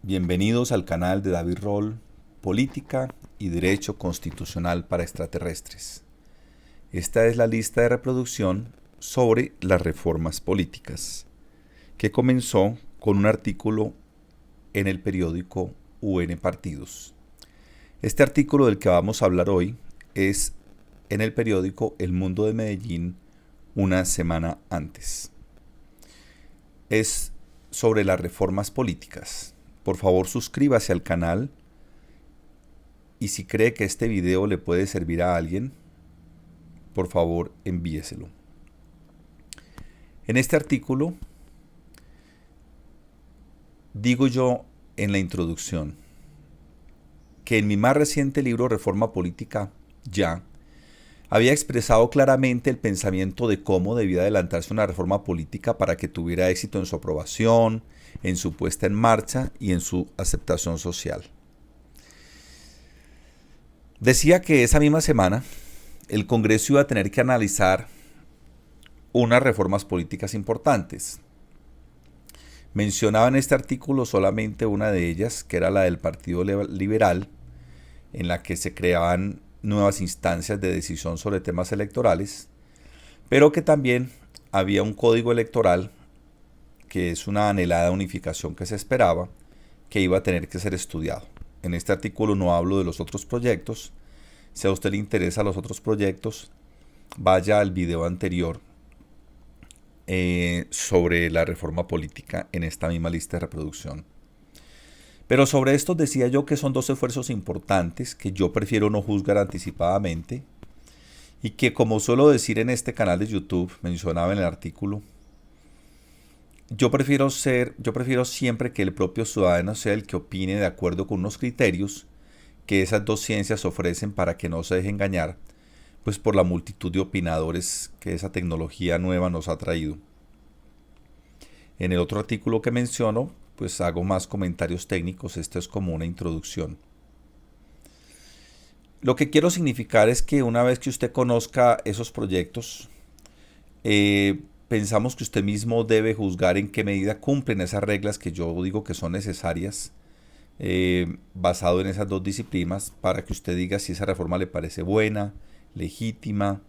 Bienvenidos al canal de David Roll, Política y Derecho Constitucional para Extraterrestres. Esta es la lista de reproducción sobre las reformas políticas, que comenzó con un artículo en el periódico UN Partidos. Este artículo del que vamos a hablar hoy es en el periódico El Mundo de Medellín una semana antes. Es sobre las reformas políticas. Por favor, suscríbase al canal y si cree que este video le puede servir a alguien, por favor envíeselo. En este artículo digo yo en la introducción que en mi más reciente libro Reforma Política Ya había expresado claramente el pensamiento de cómo debía adelantarse una reforma política para que tuviera éxito en su aprobación, en su puesta en marcha y en su aceptación social. Decía que esa misma semana el Congreso iba a tener que analizar unas reformas políticas importantes. Mencionaba en este artículo solamente una de ellas, que era la del Partido Liberal, en la que se creaban nuevas instancias de decisión sobre temas electorales, pero que también había un código electoral, que es una anhelada unificación que se esperaba, que iba a tener que ser estudiado. En este artículo no hablo de los otros proyectos. Si a usted le interesan los otros proyectos, vaya al video anterior sobre la reforma política en esta misma lista de reproducción. Pero sobre esto decía yo que son dos esfuerzos importantes que yo prefiero no juzgar anticipadamente y que, como suelo decir en este canal de YouTube, mencionaba en el artículo, yo prefiero siempre que el propio ciudadano sea el que opine de acuerdo con unos criterios que esas dos ciencias ofrecen para que no se deje engañar, pues por la multitud de opinadores que esa tecnología nueva nos ha traído. En el otro artículo que menciono, pues hago más comentarios técnicos. Esto es como una introducción. Lo que quiero significar es que una vez que usted conozca esos proyectos, pensamos que usted mismo debe juzgar en qué medida cumplen esas reglas que yo digo que son necesarias, basado en esas dos disciplinas, para que usted diga si esa reforma le parece buena, legítima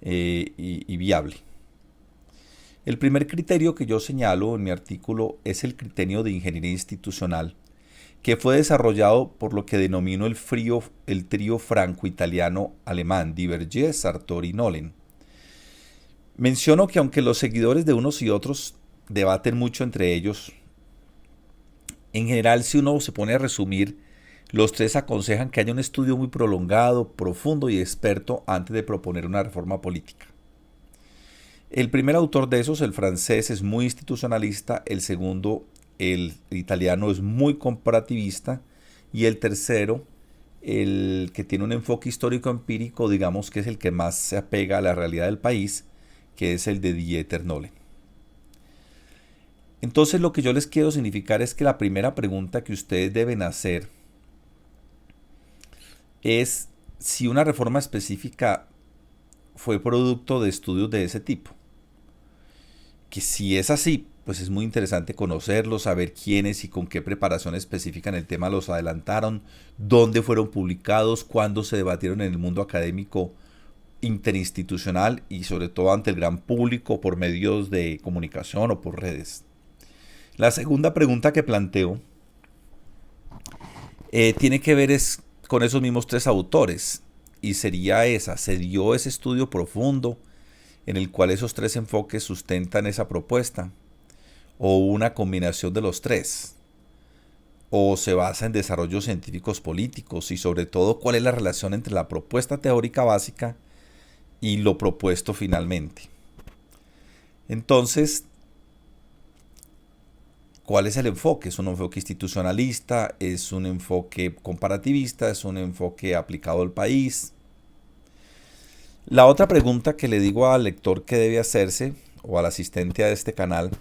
y viable. El primer criterio que yo señalo en mi artículo es el criterio de ingeniería institucional, que fue desarrollado por lo que denomino el trío franco-italiano-alemán, Divergé, Sartori y Nolen. Menciono que aunque los seguidores de unos y otros debaten mucho entre ellos, en general, si uno se pone a resumir, los tres aconsejan que haya un estudio muy prolongado, profundo y experto antes de proponer una reforma política. El primer autor de esos, el francés, es muy institucionalista, el segundo, el italiano, es muy comparativista, y el tercero, el que tiene un enfoque histórico-empírico, digamos que es el que más se apega a la realidad del país, que es el de Dieter-Nolen. Entonces, lo que yo les quiero significar es que la primera pregunta que ustedes deben hacer es si una reforma específica fue producto de estudios de ese tipo. Que si es así, pues es muy interesante conocerlos, saber quiénes y con qué preparación específica en el tema los adelantaron, dónde fueron publicados, cuándo se debatieron en el mundo académico interinstitucional y sobre todo ante el gran público por medios de comunicación o por redes. La segunda pregunta que planteo tiene que ver con esos mismos tres autores, y sería esa: ¿se dio ese estudio profundo en el cual esos tres enfoques sustentan esa propuesta? ¿O una combinación de los tres? ¿O se basa en desarrollos científicos políticos? Y sobre todo, ¿cuál es la relación entre la propuesta teórica básica y lo propuesto finalmente? Entonces, ¿cuál es el enfoque? ¿Es un enfoque institucionalista? ¿Es un enfoque comparativista? ¿Es un enfoque aplicado al país? La otra pregunta que le digo al lector que debe hacerse, o al asistente a este canal,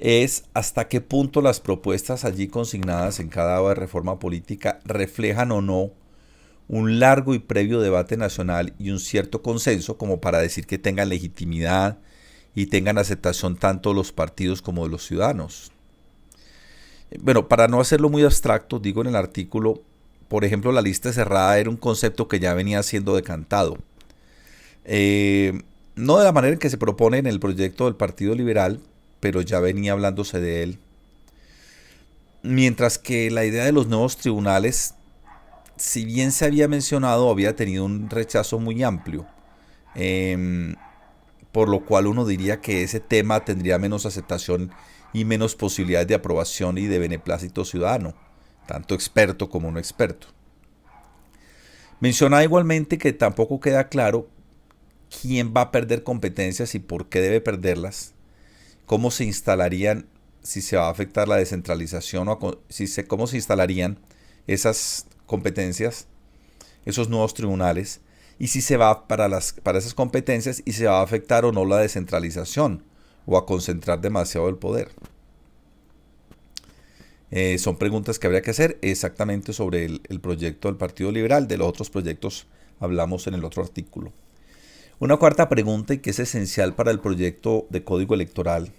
es hasta qué punto las propuestas allí consignadas en cada reforma política reflejan o no un largo y previo debate nacional y un cierto consenso como para decir que tengan legitimidad y tengan aceptación tanto de los partidos como de los ciudadanos. Bueno, para no hacerlo muy abstracto, digo en el artículo, por ejemplo, la lista cerrada era un concepto que ya venía siendo decantado. Eh, no de la manera en que se propone en el proyecto del Partido Liberal, pero ya venía hablándose de él. Mientras que la idea de los nuevos tribunales, si bien se había mencionado, había tenido un rechazo muy amplio. Eh, por lo cual uno diría que ese tema tendría menos aceptación y menos posibilidades de aprobación y de beneplácito ciudadano, tanto experto como no experto. Menciona igualmente que tampoco queda claro quién va a perder competencias y por qué debe perderlas, cómo se instalarían, si se va a afectar la descentralización o cómo se instalarían esas competencias, esos nuevos tribunales, y si se va para esas competencias y se va a afectar o no la descentralización o a concentrar demasiado el poder. Son preguntas que habría que hacer exactamente sobre el proyecto del Partido Liberal. De los otros proyectos hablamos en el otro artículo. Una cuarta pregunta, y que es esencial para el proyecto de código electoral,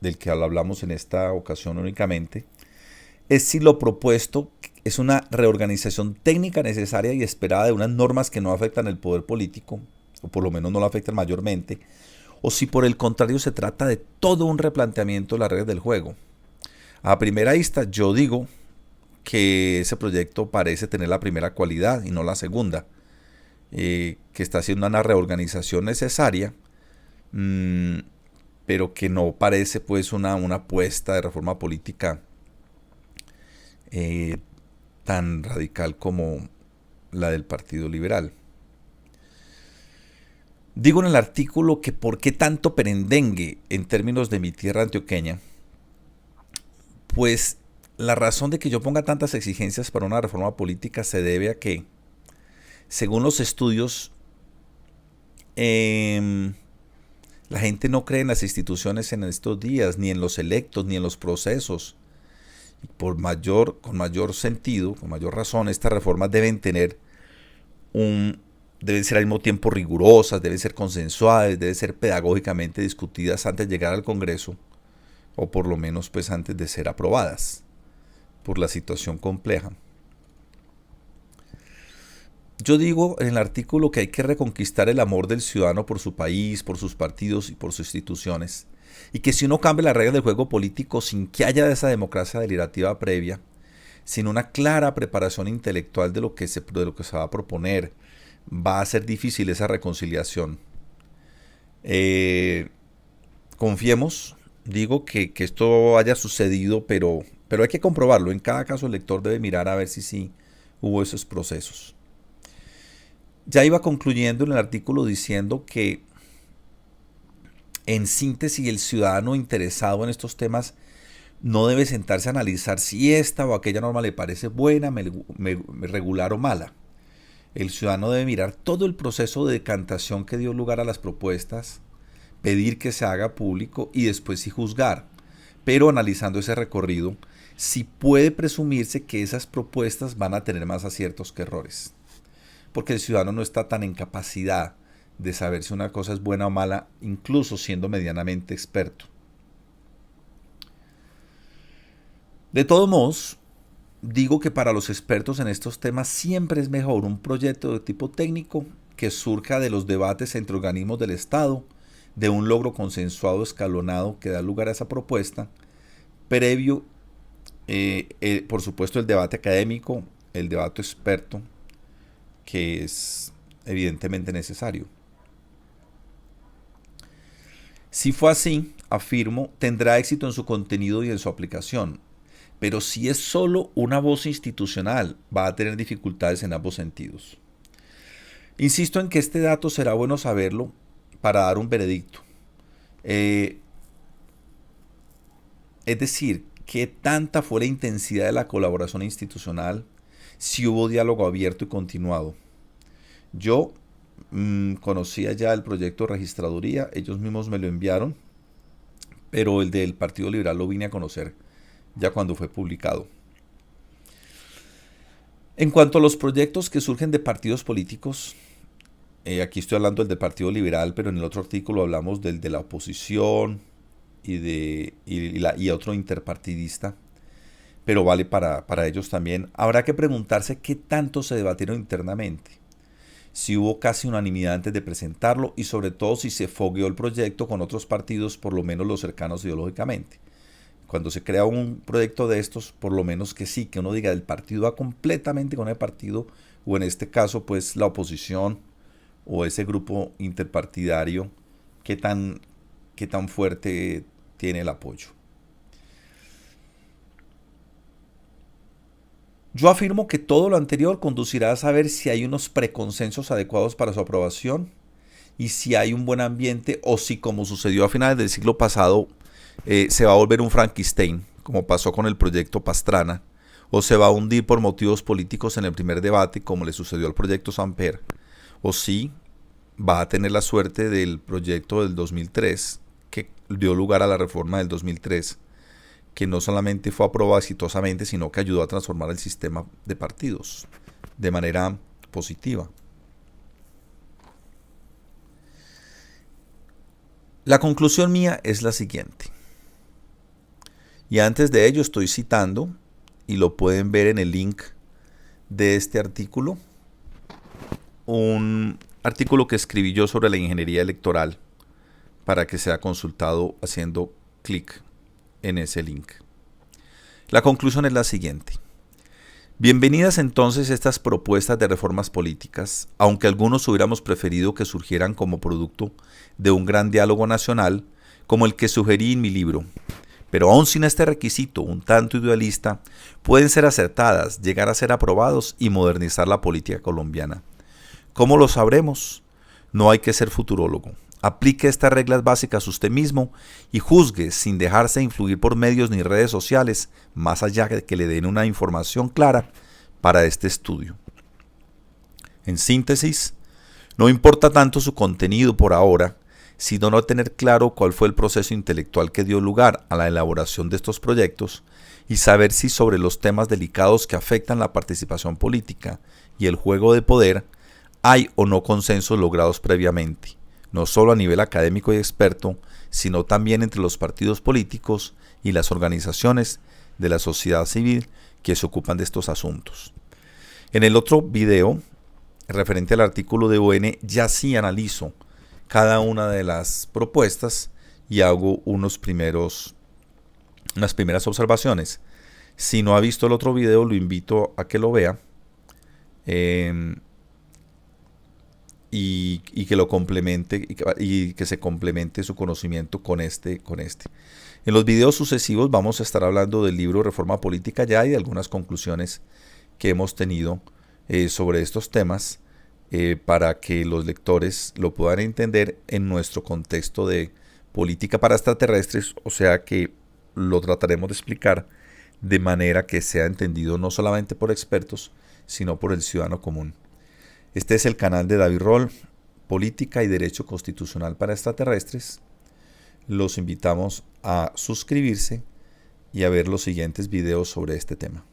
del que hablamos en esta ocasión únicamente, es si lo propuesto es una reorganización técnica necesaria y esperada de unas normas que no afectan el poder político, o por lo menos no lo afectan mayormente, o si por el contrario se trata de todo un replanteamiento de las reglas del juego. A primera vista yo digo que ese proyecto parece tener la primera cualidad y no la segunda, que está haciendo una reorganización necesaria, pero que no parece pues una apuesta de reforma política tan radical como la del Partido Liberal. Digo en el artículo que por qué tanto perendengue en términos de mi tierra antioqueña, pues la razón de que yo ponga tantas exigencias para una reforma política se debe a que, según los estudios, la gente no cree en las instituciones en estos días, ni en los electos, ni en los procesos. Y con mayor sentido, con mayor razón, estas reformas deben ser al mismo tiempo rigurosas, deben ser consensuadas, deben ser pedagógicamente discutidas antes de llegar al Congreso, o por lo menos pues antes de ser aprobadas, por la situación compleja. Yo digo en el artículo que hay que reconquistar el amor del ciudadano por su país, por sus partidos y por sus instituciones, y que si uno cambia las reglas del juego político sin que haya esa democracia deliberativa previa, sin una clara preparación intelectual de lo que se va a proponer, va a ser difícil esa reconciliación. Confiemos, digo, que esto haya sucedido, pero hay que comprobarlo. En cada caso el lector debe mirar a ver si sí hubo esos procesos. Ya iba concluyendo en el artículo diciendo que, en síntesis, el ciudadano interesado en estos temas no debe sentarse a analizar si esta o aquella norma le parece buena, regular o mala. El ciudadano debe mirar todo el proceso de decantación que dio lugar a las propuestas, pedir que se haga público y después sí juzgar, pero analizando ese recorrido, si puede presumirse que esas propuestas van a tener más aciertos que errores. Porque el ciudadano no está tan en capacidad de saber si una cosa es buena o mala, incluso siendo medianamente experto. De todos modos, digo que para los expertos en estos temas siempre es mejor un proyecto de tipo técnico que surja de los debates entre organismos del Estado, de un logro consensuado escalonado que da lugar a esa propuesta, previo, por supuesto, el debate académico, el debate experto, que es evidentemente necesario. Si fue así, afirmo, tendrá éxito en su contenido y en su aplicación. Pero si es solo una voz institucional, va a tener dificultades en ambos sentidos. Insisto en que este dato será bueno saberlo para dar un veredicto. Es decir, qué tanta fue la intensidad de la colaboración institucional, si hubo diálogo abierto y continuado. Yo conocía ya el proyecto de registraduría, ellos mismos me lo enviaron, pero el del Partido Liberal lo vine a conocer ya cuando fue publicado. En cuanto a los proyectos que surgen de partidos políticos, aquí estoy hablando del Partido Liberal, pero en el otro artículo hablamos del de la oposición y otro interpartidista. pero vale para ellos también. Habrá que preguntarse qué tanto se debatieron internamente, si hubo casi unanimidad antes de presentarlo y sobre todo si se fogueó el proyecto con otros partidos, por lo menos los cercanos ideológicamente. Cuando se crea un proyecto de estos, por lo menos que sí, que uno diga el partido va completamente con el partido, o en este caso pues la oposición o ese grupo interpartidario, qué tan fuerte tiene el apoyo. Yo afirmo que todo lo anterior conducirá a saber si hay unos preconsensos adecuados para su aprobación y si hay un buen ambiente o si, como sucedió a finales del siglo pasado, se va a volver un Frankenstein, como pasó con el proyecto Pastrana, o se va a hundir por motivos políticos en el primer debate, como le sucedió al proyecto Samper, o si va a tener la suerte del proyecto del 2003, que dio lugar a la reforma del 2003, que no solamente fue aprobada exitosamente, sino que ayudó a transformar el sistema de partidos de manera positiva. La conclusión mía es la siguiente. Y antes de ello estoy citando, y lo pueden ver en el link de este artículo, un artículo que escribí yo sobre la ingeniería electoral para que sea consultado haciendo clic en ese link. La conclusión es la siguiente. Bienvenidas entonces estas propuestas de reformas políticas, aunque algunos hubiéramos preferido que surgieran como producto de un gran diálogo nacional, como el que sugerí en mi libro. Pero aún sin este requisito, un tanto idealista, pueden ser acertadas, llegar a ser aprobados y modernizar la política colombiana. ¿Cómo lo sabremos? No hay que ser futurólogo. Aplique estas reglas básicas usted mismo y juzgue sin dejarse influir por medios ni redes sociales, más allá de que le den una información clara para este estudio. En síntesis, no importa tanto su contenido por ahora, sino no tener claro cuál fue el proceso intelectual que dio lugar a la elaboración de estos proyectos y saber si sobre los temas delicados que afectan la participación política y el juego de poder hay o no consensos logrados previamente, no solo a nivel académico y experto, sino también entre los partidos políticos y las organizaciones de la sociedad civil que se ocupan de estos asuntos. En el otro video, referente al artículo de UN, ya sí analizo cada una de las propuestas y hago unas primeras observaciones. Si no ha visto el otro video, lo invito a que lo vea. Y que lo complemente y que se complemente su conocimiento con este. En los videos sucesivos vamos a estar hablando del libro Reforma Política Ya y de algunas conclusiones que hemos tenido sobre estos temas para que los lectores lo puedan entender en nuestro contexto de política para extraterrestres, o sea que lo trataremos de explicar de manera que sea entendido no solamente por expertos, sino por el ciudadano común. Este es el canal de David Roll, Política y Derecho Constitucional para Extraterrestres. Los invitamos a suscribirse y a ver los siguientes videos sobre este tema.